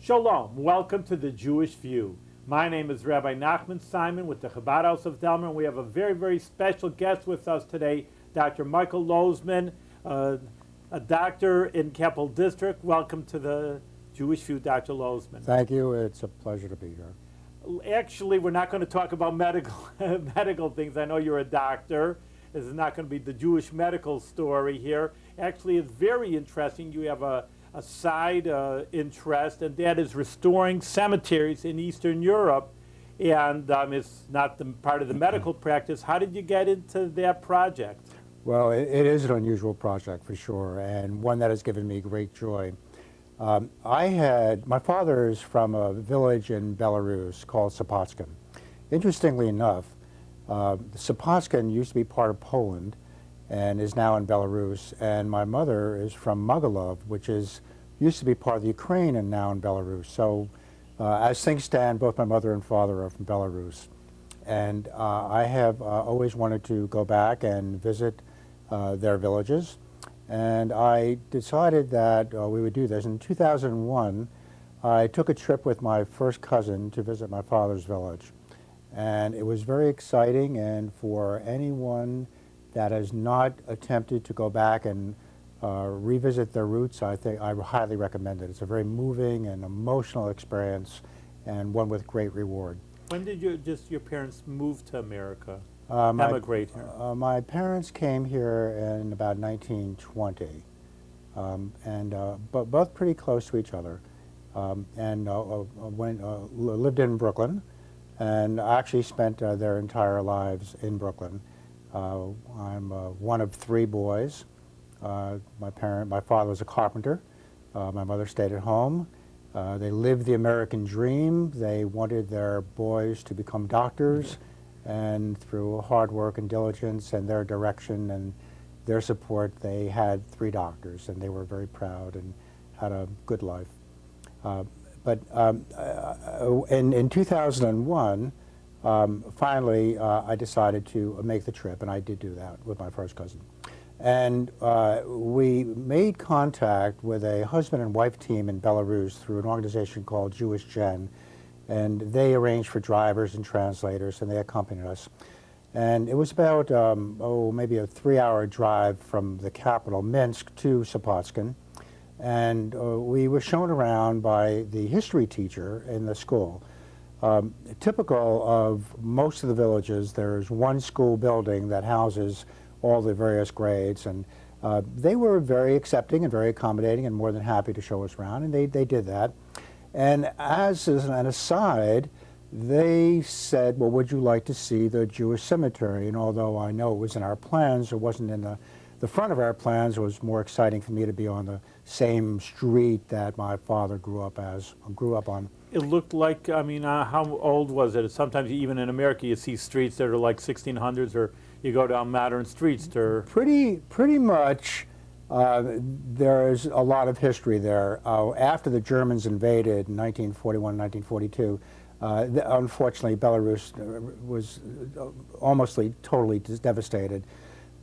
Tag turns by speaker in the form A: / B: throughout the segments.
A: Shalom, welcome to the Jewish View. My name is Rabbi Nachman Simon with the Chabad House of Delmer, and we have a very special guest with us today, Dr. Michael Lozman, a doctor in Keppel District. Welcome to the Jewish View, Dr. Lozman.
B: Thank you. It's a pleasure to be here.
A: Actually, we're not going to talk about medical things. I know you're a doctor. This is not going to be the Jewish medical story here. Actually, it's very interesting. You have a side interest, and that is restoring cemeteries in Eastern Europe. And it's not part of the medical practice. How did you get into that project?
B: Well, it is an unusual project for sure, and one that has given me great joy. My father is from a village in Belarus called Sapotskin. Interestingly enough, Sapotskin used to be part of Poland and is now in Belarus, and my mother is from Mogilev, which used to be part of the Ukraine and now in Belarus. So as things stand, both my mother and father are from Belarus. And I have always wanted to go back and visit their villages. And I decided that we would do this. In 2001, I took a trip with my first cousin to visit my father's village. And it was very exciting, and for anyone that has not attempted to go back and revisit their roots, I highly recommend it. It's a very moving and emotional experience, and one with great reward.
A: When did your parents move to America?
B: Emigrate here? My parents came here in about 1920, but both pretty close to each other, lived in Brooklyn, and actually spent their entire lives in Brooklyn. I'm one of three boys. My father was a carpenter. My mother stayed at home. They lived the American dream. They wanted their boys to become doctors, and through hard work and diligence and their direction and their support, they had three doctors, and they were very proud and had a good life. But in 2001, finally, I decided to make the trip, and I did do that with my first cousin. And we made contact with a husband and wife team in Belarus through an organization called Jewish Gen, and they arranged for drivers and translators, and they accompanied us. And it was about, maybe a 3-hour drive from the capital, Minsk, to Sapotskin. And we were shown around by the history teacher in the school. Typical of most of the villages, there's one school building that houses all the various grades, and they were very accepting and very accommodating and more than happy to show us around, and they did that. And as an aside, they said, well, would you like to see the Jewish cemetery? And although I know it was in our plans, it wasn't in the front of our plans. It was more exciting for me to be on the same street that my father grew up on.
A: It looked like, I mean, how old was it? Sometimes even in America you see streets that are like 1600s, or you go down modern streets to...
B: Pretty much there's a lot of history there. After the Germans invaded in 1941, 1942, unfortunately Belarus was almost totally devastated.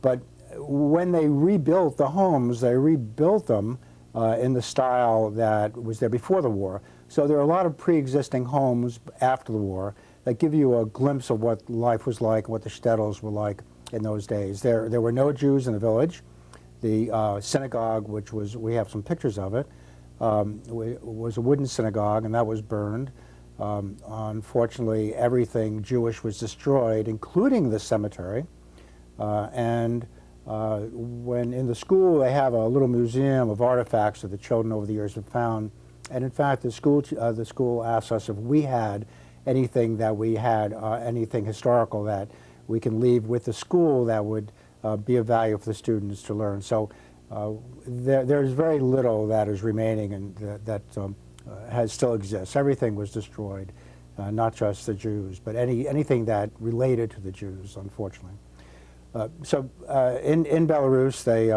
B: But when they rebuilt the homes, they rebuilt them in the style that was there before the war. So there are a lot of pre-existing homes after the war that give you a glimpse of what life was like, what the shtetls were like in those days. There were no Jews in the village. The synagogue, we have some pictures of it, was a wooden synagogue, and that was burned. Unfortunately, everything Jewish was destroyed, including the cemetery. When in the school, they have a little museum of artifacts that the children over the years have found. And in fact, the school asked us if we had anything anything historical that we can leave with the school that would be of value for the students to learn. So there's very little that is remaining and that still exists. Everything was destroyed, not just the Jews, but anything that related to the Jews, unfortunately. In Belarus, they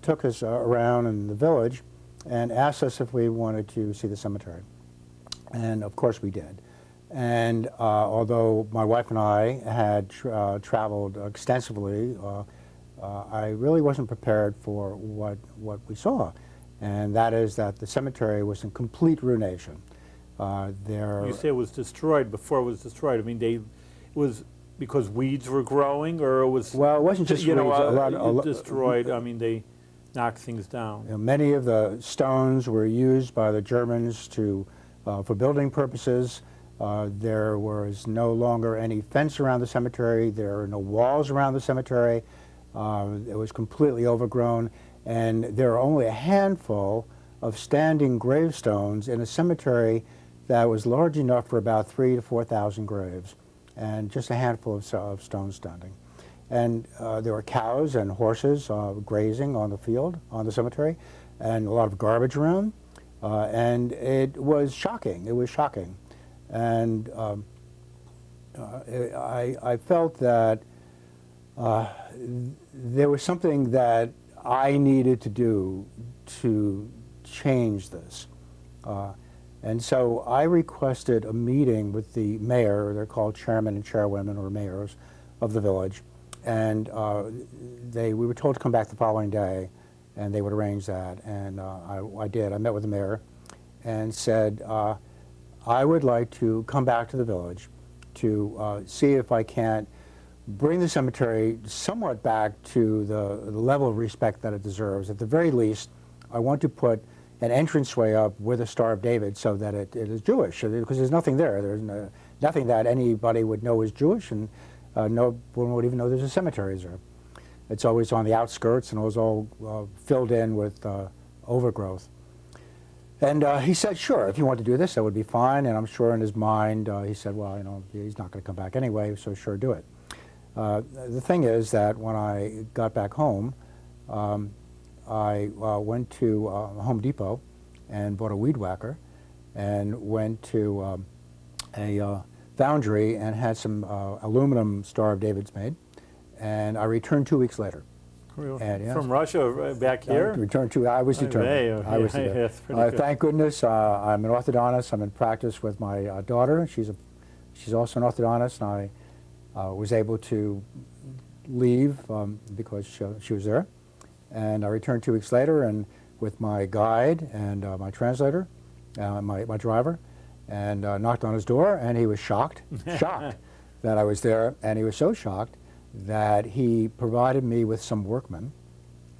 B: took us around in the village and asked us if we wanted to see the cemetery. And of course we did. And although my wife and I had traveled extensively, I really wasn't prepared for what we saw. and that is that the cemetery was in complete ruination.
A: You say it was destroyed before it was destroyed. I mean, it was because weeds were growing, or it was,
B: well, it wasn't just
A: you know,
B: weeds.
A: destroyed. I mean, they knocked things down.
B: You know, many of the stones were used by the Germans for building purposes. There was no longer any fence around the cemetery. There were no walls around the cemetery. It was completely overgrown, and there are only a handful of standing gravestones in a cemetery that was large enough for about 3,000 to 4,000 graves, and just a handful of stones standing. And there were cows and horses grazing on the field, on the cemetery, and a lot of garbage around. And it was shocking. It was shocking. And I felt that there was something that I needed to do to change this. And so I requested a meeting with the mayor. They're called chairman and chairwomen, or mayors, of the village. And we were told to come back the following day, and they would arrange that. And I did. I met with the mayor and said, I would like to come back to the village to see if I can't bring the cemetery somewhat back to the level of respect that it deserves. At the very least, I want to put an entranceway up with a Star of David so that it is Jewish, because there's nothing there. There's nothing that anybody would know is Jewish, and no one would even know there's a cemetery there. It's always on the outskirts, and it was all filled in with overgrowth. And he said, sure, if you want to do this, that would be fine. And I'm sure in his mind, he said, well, you know, he's not going to come back anyway, so sure, do it. The thing is that when I got back home, I went to Home Depot and bought a weed whacker, and went to a foundry and had some aluminum Star of Davids made, and I returned 2 weeks later.
A: Really?
B: And, yes,
A: From Russia back here?
B: I was determined. I was determined.
A: That's pretty good.
B: Thank goodness I'm an orthodontist. I'm in practice with my daughter. She's also an orthodontist, and I was able to leave because she was there. And I returned 2 weeks later, and with my guide and my translator, my driver, and knocked on his door, and he was shocked that I was there, and he was so shocked that he provided me with some workmen,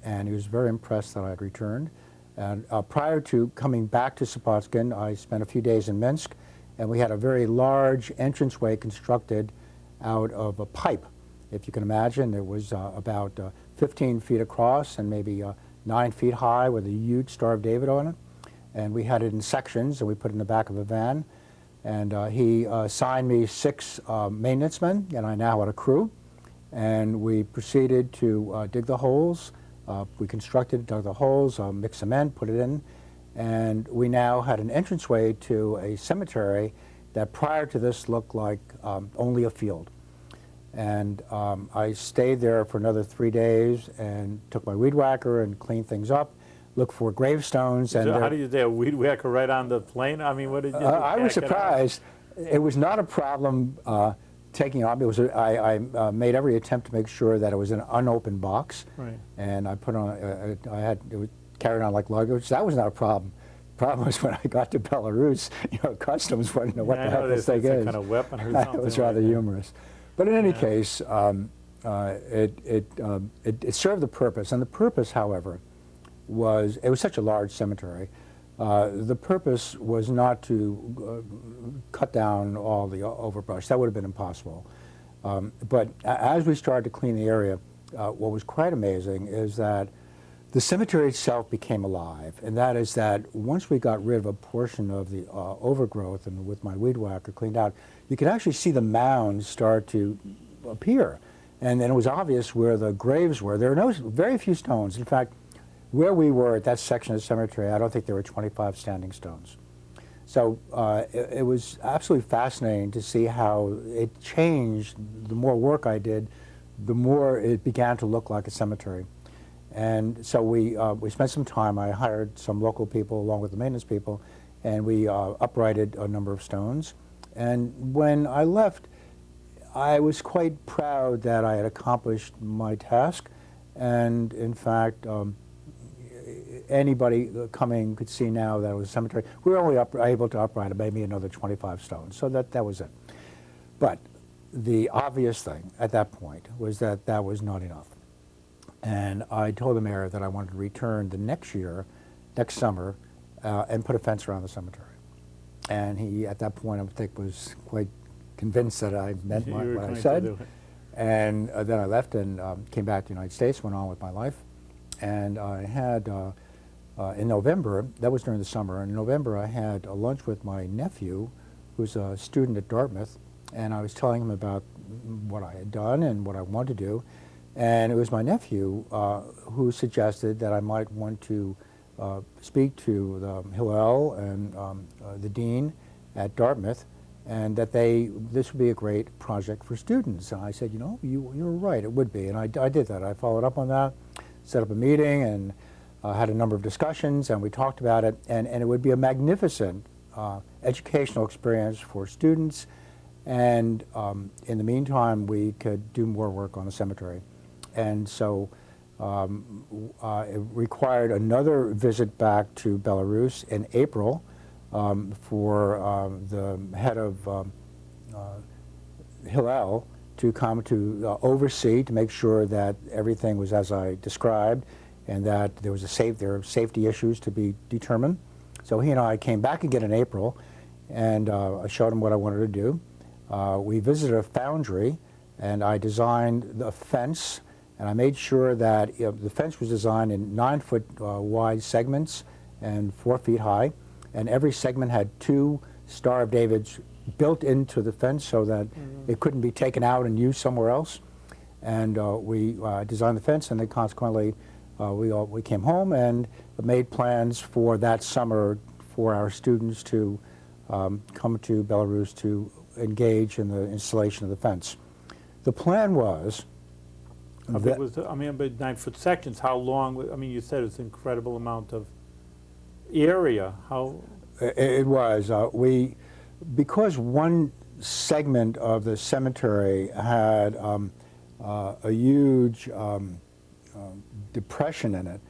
B: and he was very impressed that I had returned. And prior to coming back to Sapotskin, I spent a few days in Minsk, and we had a very large entranceway constructed out of a pipe. If you can imagine, it was about 15 feet across and maybe 9 feet high, with a huge Star of David on it. And we had it in sections, and we put it in the back of a van. And he assigned me 6 maintenance men, and I now had a crew. And we proceeded to dig the holes. We constructed, dug the holes, mixed cement, put it in, and we now had an entranceway to a cemetery that prior to this looked like only a field. And I stayed there for another 3 days and took my weed whacker and cleaned things up, looked for gravestones. And
A: so how do you do a weed whacker right on the plane? I mean, what did you do?
B: I was surprised. It was not a problem taking off. It was I made every attempt to make sure that it was an unopened box. Right. And I put on, it was carried on like luggage. That was not a problem. The problem was when I got to Belarus, customs wouldn't know what the heck this thing is.
A: Kind of weapon or something.
B: It was rather humorous. But in any case, it served the purpose. And the purpose, however, was, it was such a large cemetery, the purpose was not to cut down all the overbrush. That would have been impossible. But as we started to clean the area, what was quite amazing is that the cemetery itself became alive. And that is that once we got rid of a portion of the overgrowth, and with my weed whacker cleaned out, you could actually see the mounds start to appear. And then it was obvious where the graves were. There were very few stones. In fact, where we were at that section of the cemetery, I don't think there were 25 standing stones. So it was absolutely fascinating to see how it changed. The more work I did, the more it began to look like a cemetery. And so we spent some time. I hired some local people along with the maintenance people, and we uprighted a number of stones. And when I left, I was quite proud that I had accomplished my task. And in fact, anybody coming could see now that it was a cemetery. We were only able to upright maybe another 25 stones, so that was it. But the obvious thing at that point was that that was not enough. And I told the mayor that I wanted to return the next year, next summer, and put a fence around the cemetery. And he, at that point, I think, was quite convinced that I meant what I said. And then I left and came back to the United States, went on with my life. And I had, in November, that was during the summer, in November I had a lunch with my nephew, who's a student at Dartmouth, and I was telling him about what I had done and what I wanted to do. And it was my nephew who suggested that I might want to speak to the Hillel and the dean at Dartmouth, and that this would be a great project for students. And I said, you know, you're right, it would be. And I did that. I followed up on that, set up a meeting, and had a number of discussions, and we talked about it. And it would be a magnificent educational experience for students. And in the meantime, we could do more work on the cemetery. And so it required another visit back to Belarus in April for the head of Hillel to come to oversee, to make sure that everything was as I described, and that there were safety issues to be determined. So he and I came back again in April, and I showed him what I wanted to do. We visited a foundry, and I designed the fence. And I made sure that the fence was designed in 9-foot wide segments and 4 feet high. And every segment had 2 Star of Davids built into the fence so that it couldn't be taken out and used somewhere else. And we designed the fence, and then consequently we came home and made plans for that summer for our students to come to Belarus to engage in the installation of the fence. The plan was,
A: how big was I mean, but 9-foot sections, how long, I mean, you said it's an incredible amount of area. How?
B: It was. Because one segment of the cemetery had a huge depression in it,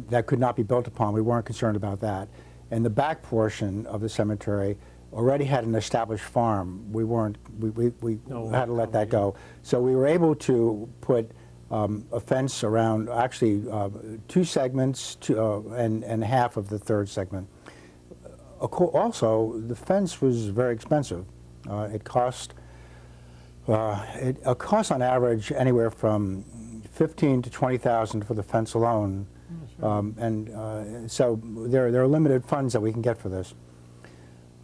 B: that could not be built upon. We weren't concerned about that. And the back portion of the cemetery already had an established farm. We had to let that go. So we were able to put a fence around, actually 2 segments and half of the 3rd segment. Also, the fence was very expensive. It cost on average anywhere from $15,000 to $20,000 for the fence alone. So there are limited funds that we can get for this.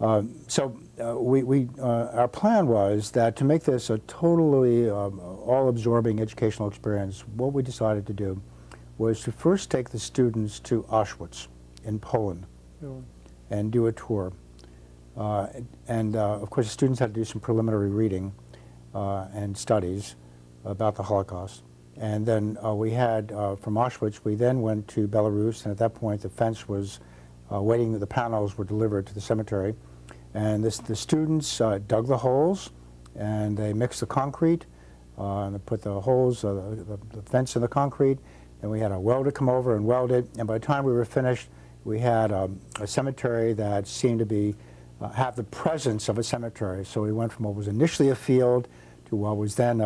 B: Our plan was that to make this a totally all-absorbing educational experience, what we decided to do was to first take the students to Auschwitz in Poland and do a tour. Of course, the students had to do some preliminary reading and studies about the Holocaust. And then we had, from Auschwitz, we then went to Belarus, and at that point the fence was waiting, the panels were delivered to the cemetery. And the students dug the holes, and they mixed the concrete, and they put the holes, the fence in the concrete, and we had a welder come over and weld it. And by the time we were finished, we had a cemetery that seemed to be have the presence of a cemetery. So we went from what was initially a field to what was then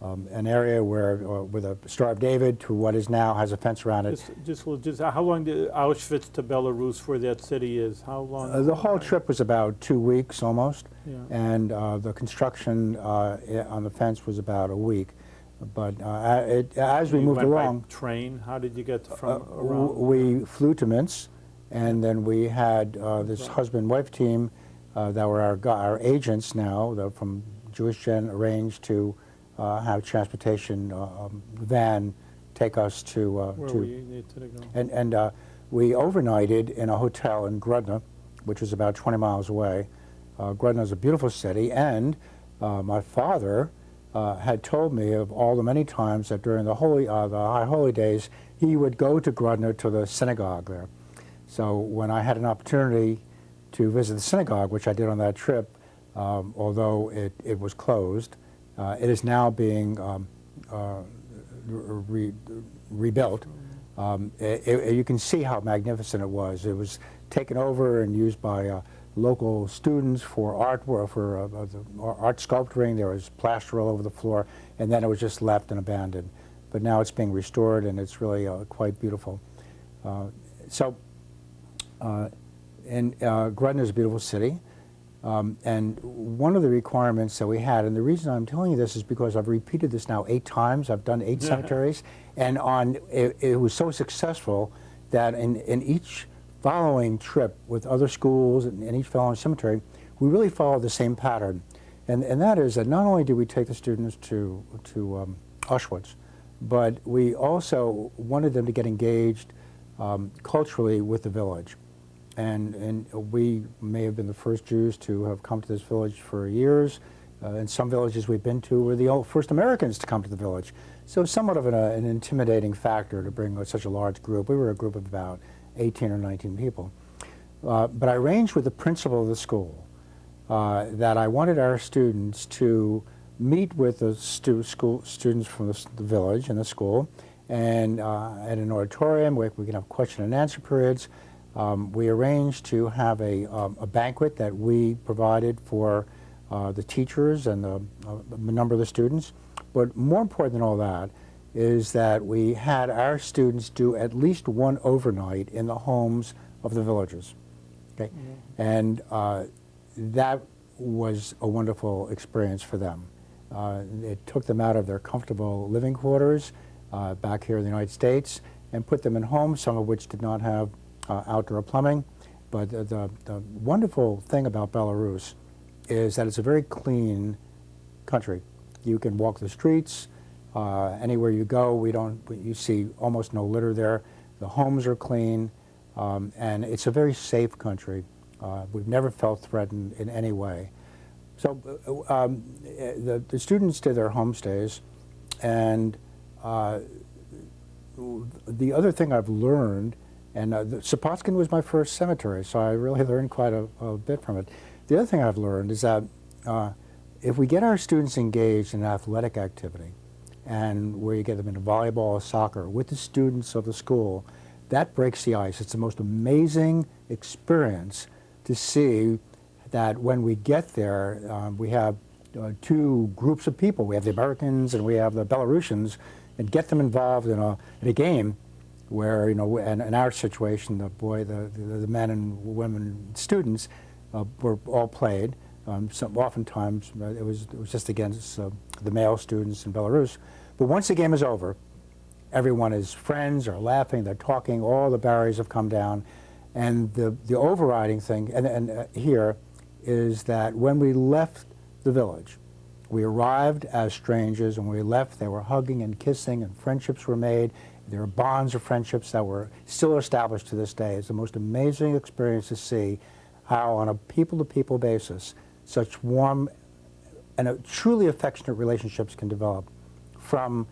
B: an area where, with a Star of David, to what is now has a fence around it.
A: Just how long did Auschwitz to Belarus, where that city is? How long?
B: The whole trip was about 2 weeks almost,
A: yeah.
B: And the construction on the fence was about a week. But as we moved along,
A: by train. How did you get from around?
B: We flew to Minsk, and then we had this husband-wife team that were our agents now from Jewish Gen arranged to have transportation van take us to
A: where we needed to go.
B: And we overnighted in a hotel in Grodno, which was about 20 miles away. Grodno is a beautiful city, and my father had told me of all the many times that during the High Holy Days he would go to Grodno to the synagogue there. So when I had an opportunity to visit the synagogue, which I did on that trip, although it was closed, it is now being rebuilt, You can see how magnificent it was. It was taken over and used by local students for artwork, for art sculpturing. There was plaster all over the floor, and then it was just left and abandoned. But now it's being restored, and it's really quite beautiful. Grudden is a beautiful city. And one of the requirements that we had, and the reason I'm telling you this is because I've repeated this now 8 times. I've done 8 cemeteries, and it was so successful that in each following trip with other schools and in each following cemetery, we really followed the same pattern. And that is that not only did we take the students to Auschwitz, but we also wanted them to get engaged culturally with the village. And we may have been the first Jews to have come to this village for years. In some villages we've been to, we're the first Americans to come to the village. So somewhat of an intimidating factor to bring such a large group. We were a group of about 18 or 19 people. But I arranged with the principal of the school that I wanted our students to meet with the students from the village and the school, and at an auditorium where we can have question and answer periods. We arranged to have a banquet that we provided for the teachers and a number of the students. But more important than all that is that we had our students do at least one overnight in the homes of the villagers. Okay? Mm-hmm. And that was a wonderful experience for them. It took them out of their comfortable living quarters back here in the United States and put them in homes, some of which did not have outdoor plumbing. But the wonderful thing about Belarus is that it's a very clean country. You can walk the streets. Anywhere you go, you see almost no litter there. The homes are clean, and it's a very safe country. We've never felt threatened in any way. So the students did their homestays, and the other thing I've learned, and Sopockin was my first cemetery, so I really learned quite a bit from it. The other thing I've learned is that if we get our students engaged in athletic activity, and where you get them into volleyball or soccer with the students of the school, that breaks the ice. It's the most amazing experience to see that when we get there, we have 2 groups of people. We have the Americans and we have the Belarusians, and get them involved in a game where, you know, and in our situation, the men and women students were all played. Oftentimes it was just against the male students in Belarus. But once the game is over, everyone is friends, are laughing, they're talking, all the barriers have come down. And the overriding thing here is that when we left the village, we arrived as strangers, and when we left, they were hugging and kissing, and friendships were made. There are bonds of friendships that were still established to this day. It's the most amazing experience to see how, on a people-to-people basis, such warm and truly affectionate relationships can develop from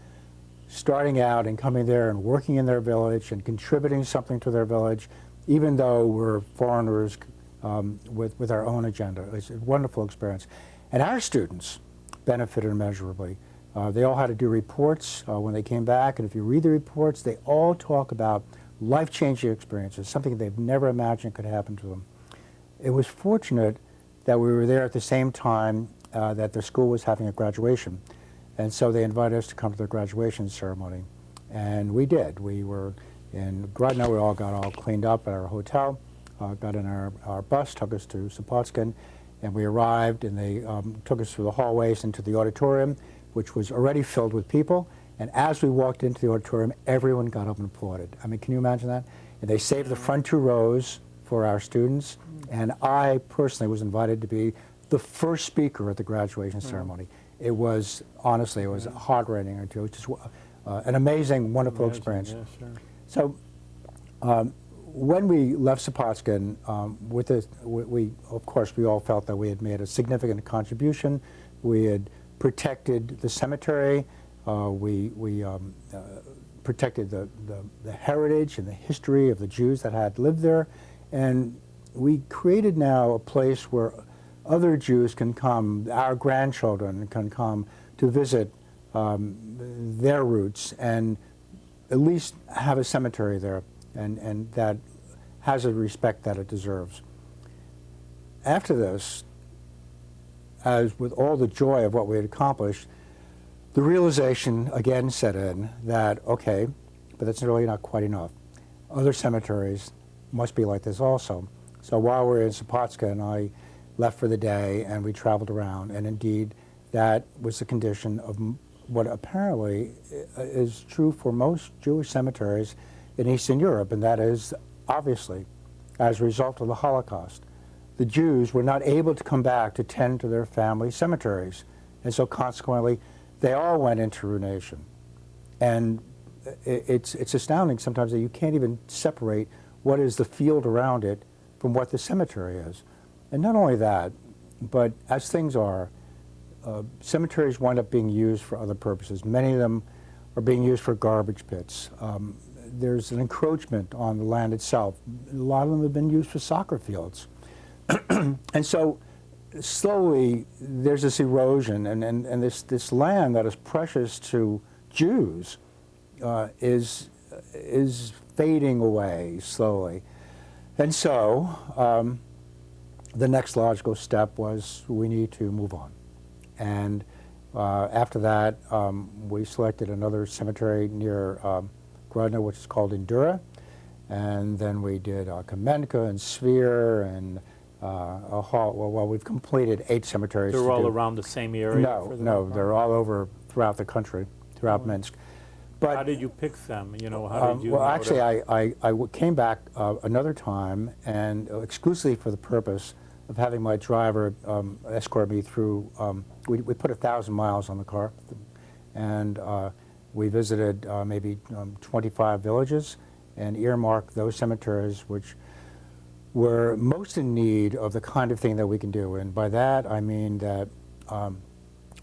B: starting out and coming there and working in their village and contributing something to their village, even though we're foreigners with our own agenda. It's a wonderful experience. And our students benefited immeasurably. They all had to do reports when they came back, and if you read the reports, they all talk about life-changing experiences, something they've never imagined could happen to them. It was fortunate that we were there at the same time that their school was having a graduation. And so they invited us to come to their graduation ceremony. And we did. We were in Grodno. We all got all cleaned up at our hotel, got in our bus, took us to Sopockin, and we arrived, and they took us through the hallways into the auditorium, which was already filled with people. And as we walked into the auditorium, everyone got up and applauded. I mean, can you imagine that? And they saved the front 2 rows for our students, and I personally was invited to be the first speaker at the graduation ceremony. It was, honestly, it was heart-rending. It was just an amazing, wonderful experience.
A: Yeah, sure.
B: So when we left Sopockin, of course, we all felt that we had made a significant contribution. We had protected the cemetery. We protected the heritage and the history of the Jews that had lived there. And we created now a place where other Jews can come, our grandchildren can come to visit their roots and at least have a cemetery there, and that has the respect that it deserves. After this, as with all the joy of what we had accomplished, the realization again set in that, okay, but that's really not quite enough. Other cemeteries must be like this also. So while we were in Zapotska, and I left for the day, and we traveled around, and indeed that was the condition of what apparently is true for most Jewish cemeteries in Eastern Europe, and that is, obviously, as a result of the Holocaust, the Jews were not able to come back to tend to their family cemeteries, and so consequently they all went into ruination. And it's astounding sometimes that you can't even separate what is the field around it from what the cemetery is. And not only that, but as things are, cemeteries wind up being used for other purposes. Many of them are being used for garbage pits. There's an encroachment on the land itself. A lot of them have been used for soccer fields. And so slowly there's this erosion, and this land that is precious to Jews is fading away slowly. And so the next logical step was we need to move on. And after that, we selected another cemetery near Grodno, which is called Endura. And then we did Kamenka and Sphere and well, we've completed 8 cemeteries.
A: They're all around the same area?
B: No, they're all over throughout the country, throughout Minsk. But
A: how did you pick them? You know, how did you?
B: Well, actually, I came back another time, and exclusively for the purpose of having my driver escort me through. We put 1,000 miles on the car, and we visited maybe 25 villages and earmarked those cemeteries which were most in need of the kind of thing that we can do. And by that, I mean that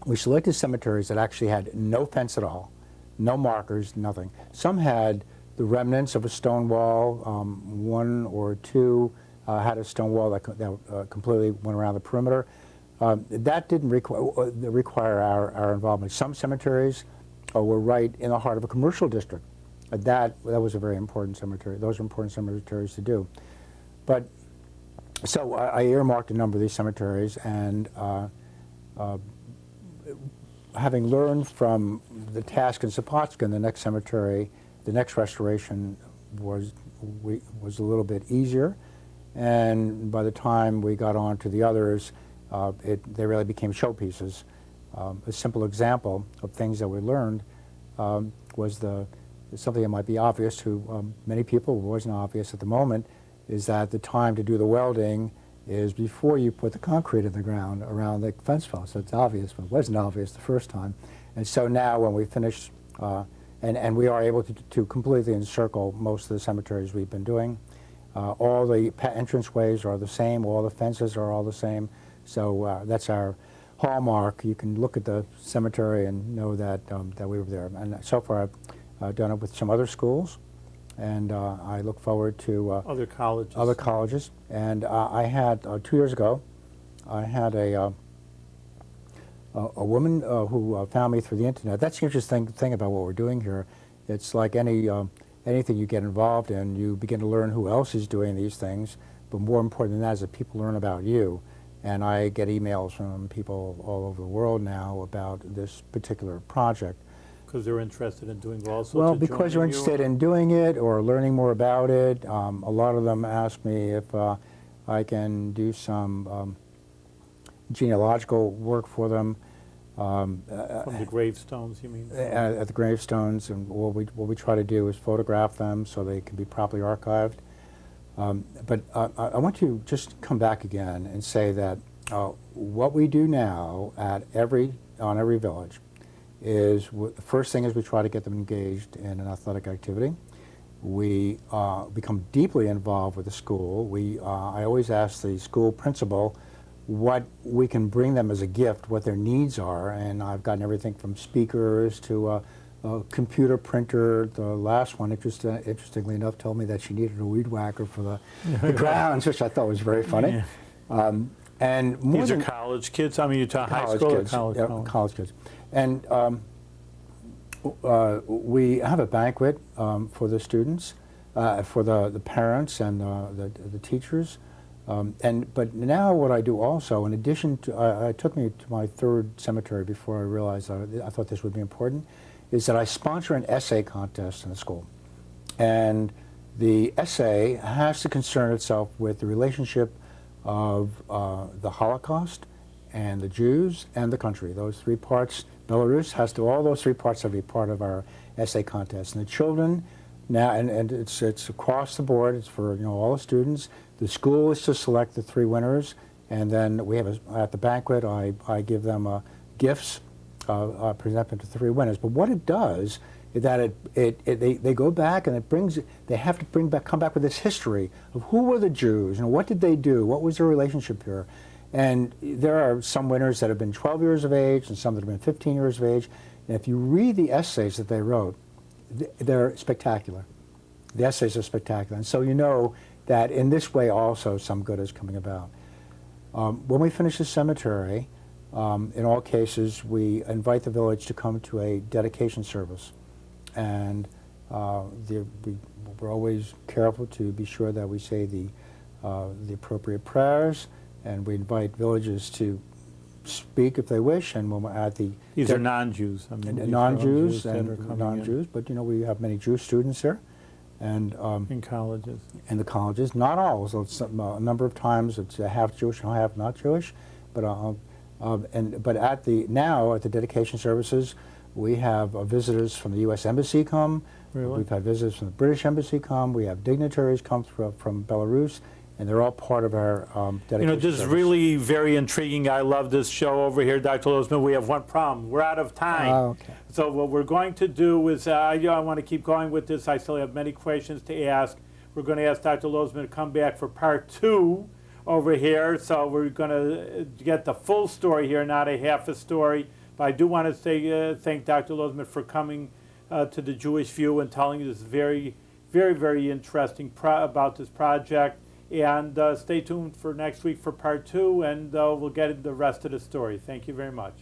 B: we selected cemeteries that actually had no fence at all, no markers, nothing. Some had the remnants of a stone wall. 1 or 2 had a stone wall that completely went around the perimeter. That didn't require our involvement. Some cemeteries were right in the heart of a commercial district. That was a very important cemetery. Those are important cemeteries to do. But so I earmarked a number of these cemeteries, and having learned from the task in Zapotska in the next cemetery, the next restoration was a little bit easier. And by the time we got on to the others, they really became showpieces. A simple example of things that we learned was something that might be obvious to many people, it wasn't obvious at the moment, is that the time to do the welding is before you put the concrete in the ground around the fence post. So it's obvious, but it wasn't obvious the first time. And so now when we finish, and we are able to completely encircle most of the cemeteries we've been doing. All the entranceways are the same, all the fences are all the same. So that's our hallmark. You can look at the cemetery and know that, that we were there. And so far I've done it with some other schools. And I look forward to
A: other colleges.
B: Other colleges. And I had 2 years ago, I had a woman who found me through the internet. That's the interesting thing about what we're doing here. It's like anything you get involved in, you begin to learn who else is doing these things. But more important than that is that people learn about you. And I get emails from people all over the world now about this particular project.
A: Because they're interested in doing all sorts of
B: Well, because they're interested in doing it or learning more about it. A lot of them ask me if I can do some genealogical work for them.
A: From the gravestones, you mean?
B: At the gravestones, and what we try to do is photograph them so they can be properly archived. But I want to just come back again and say that what we do now on every village is, the first thing is we try to get them engaged in an athletic activity. We become deeply involved with the school. I always ask the school principal what we can bring them as a gift, what their needs are, and I've gotten everything from speakers to a computer printer. The last one, interestingly enough, told me that she needed a weed whacker for the grounds, which I thought was very funny.
A: Yeah.
B: And more
A: These are college kids? I mean, you're talking high school
B: kids,
A: or college?
B: College kids. And We have a banquet for the students, for the parents and the teachers. But now what I do also, in addition to, it took me to my third cemetery before I realized I thought this would be important, is that I sponsor an essay contest in the school. And the essay has to concern itself with the relationship of the Holocaust and the Jews and the country. Those three parts, Belarus has to, all those three parts have to be part of our essay contest. And the children now, and it's across the board, it's for all the students. The school is to select the three winners, and then we have at the banquet I give them gifts, present them to three winners. But what it does is that they go back and they have to come back with this history of who were the Jews and what did they do, what was their relationship here. And there are some winners that have been 12 years of age and some that have been 15 years of age. And if you read the essays that they wrote, they're spectacular. The essays are spectacular. And so you know that in this way also some good is coming about. When we finish the cemetery, in all cases, we invite the village to come to a dedication service. And we're always careful to be sure that we say the appropriate prayers, and we invite villagers to speak if they wish. And when we're at
A: these are non-Jews. I mean,
B: non-Jews and non-Jews, but we have many Jewish students here, and
A: in colleges.
B: In the colleges, not all. So it's, a number of times it's half Jewish and half not Jewish, but at the dedication services, we have visitors from the U.S. Embassy come.
A: Really?
B: We've had visitors from the British Embassy come. We have dignitaries come from Belarus, and they're all part of our dedication
A: this is
B: service.
A: really very intriguing. I love this show over here, Dr. Lozman. We have one problem. We're out of time.
B: Okay.
A: So what we're going to do is, I want to keep going with this. I still have many questions to ask. We're going to ask Dr. Lozman to come back for part 2 over here. So we're going to get the full story here, not a half a story. But I do want to say thank Dr. Lozman for coming to the Jewish View and telling us very, very, very interesting about this project. And stay tuned for next week for part 2, and we'll get into the rest of the story. Thank you very much.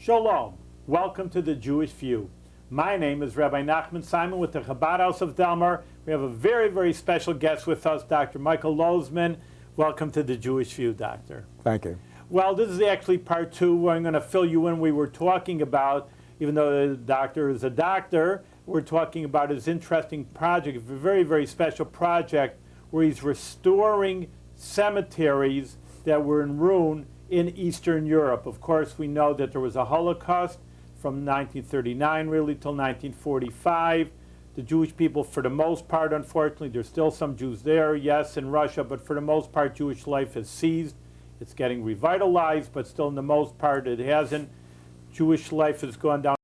A: Shalom. Welcome to the Jewish View. My name is Rabbi Nachman Simon with the Chabad House of Delmar. We have a very, very special guest with us, Dr. Michael Lozman. Welcome to the Jewish View, Doctor.
B: Thank you.
A: Well, this is actually part 2 where I'm going to fill you in. We were talking about, even though the doctor is a doctor, we're talking about his interesting project, a very, very special project where he's restoring cemeteries that were in ruin in Eastern Europe. Of course, we know that there was a Holocaust from 1939 really till 1945. The Jewish people, for the most part, unfortunately, there's still some Jews there, yes, in Russia, but for the most part, Jewish life has ceased. It's getting revitalized, but still, in the most part, it hasn't. Jewish life has gone down